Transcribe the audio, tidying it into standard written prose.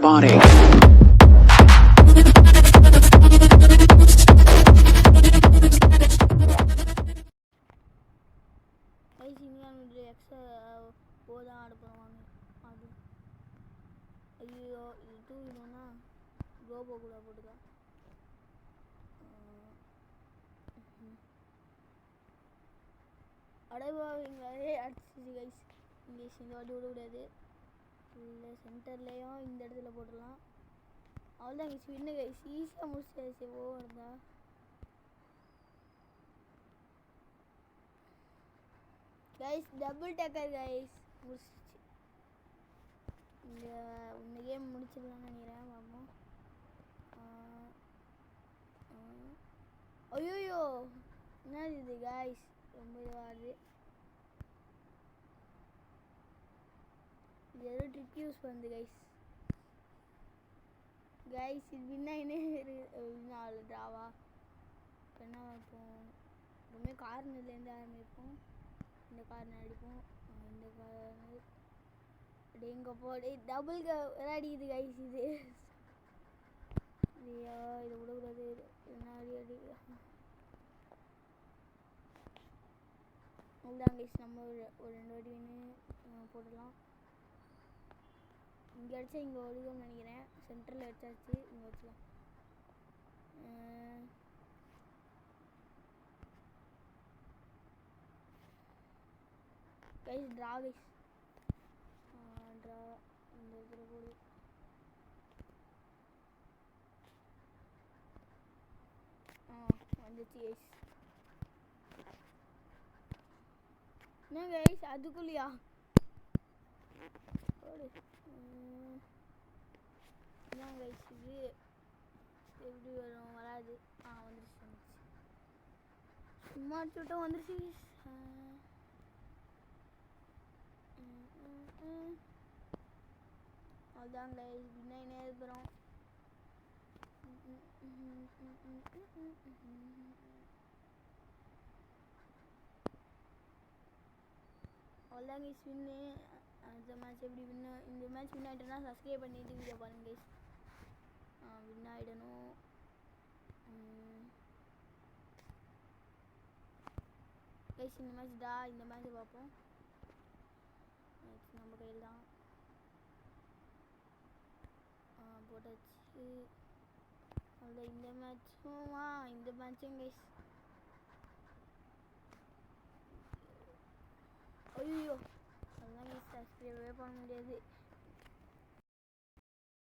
Body. Extra போதான் ஆட போவாங்க அது. ஐயோ இது தூக்கணும்னா கோபோ கூட போட்டுக்கலாம். அடைவாங்க அடிச்சிச்சு கைஸ். இங்கிலீஷ் இந்த வாட்டி விடக்கூடாது. இல்லை சென்டர்லேயும் இந்த இடத்துல போட்டுடலாம். அவ்வளோதான் கைஸ், வின்னு கைஸ். ஈஸியாக முடிச்சாச்சு. இருந்தா கைஸ் டபுள் டேக்கர் கைஸ் முடிச்சிச்சு. இந்த கேம் முடிச்சிடலாம்னு நினைக்கிறேன். பார்ப்போம். ஐயோயோ என்னது இது கைஸ், ரொம்ப இதுவாகுது. இது ஏதோ ட்ரிக் யூஸ் பண்ணுது கைஸ். கைஸ் இது வின்னாயினே நாலு ட்ராவா. என்ன வைப்போம், எப்பவுமே கார்னர்லேருந்து ஆரம்பிப்போம். இந்த கார்னர் அடிப்போம். இந்த கார்னர் அப்படி எங்கே போடு டபுள் விளையாடிக்குது கைஸ். இது இல்லையா, இதை விடக்கூடாது. என்ன அடி அடி அதுதான் கைஸ். நம்ம ஒரு 2 வாட்டி வின்னு போடலாம். இங்கே அடித்தா இங்கே ஒழுகும்னு நினைக்கிறேன். சென்டரில் அடிச்சாச்சு. இங்கே வச்சலாம். Guys draw guys. ட்ரா இந்த இடத்துல போடு. வந்துச்சு கைஸ். என்ன கைஸ் அதுக்குள்ளையா போடு. என்ன கைஸ் இது எப்படி வரும், வராது. வந்துருச்சு வந்துருச்சு. சும்மா அடிச்சுட்டோம் வந்துருச்சு கைஸ். அதுதான் கைஸ் வின்னாயினே இருக்கிறோம். அவ்வளோதான் கைஸ் வின்னு. அந்த மேட்ச் எப்படி வின்னு, இந்த மேட்ச் வின் ஆகிட்டோன்னா சப்ஸ்கிரைப் பண்ணிட்டு வீடியோ பாருங்க கைஸ். வின் ஆகிடணும் கைஸ். இந்த மேட்ச் இந்த மேட்ச்சை பார்ப்போம். மேட்ச் நம்ம கையில் தான். போட்டாச்சு. அவ்வளோ இந்த மேட்சும் இந்த மேட்சும் கைஸ். ஐயோ அதெல்லாம் கைஸ் சப்ஸ்கிரைபே பண்ண முடியாது.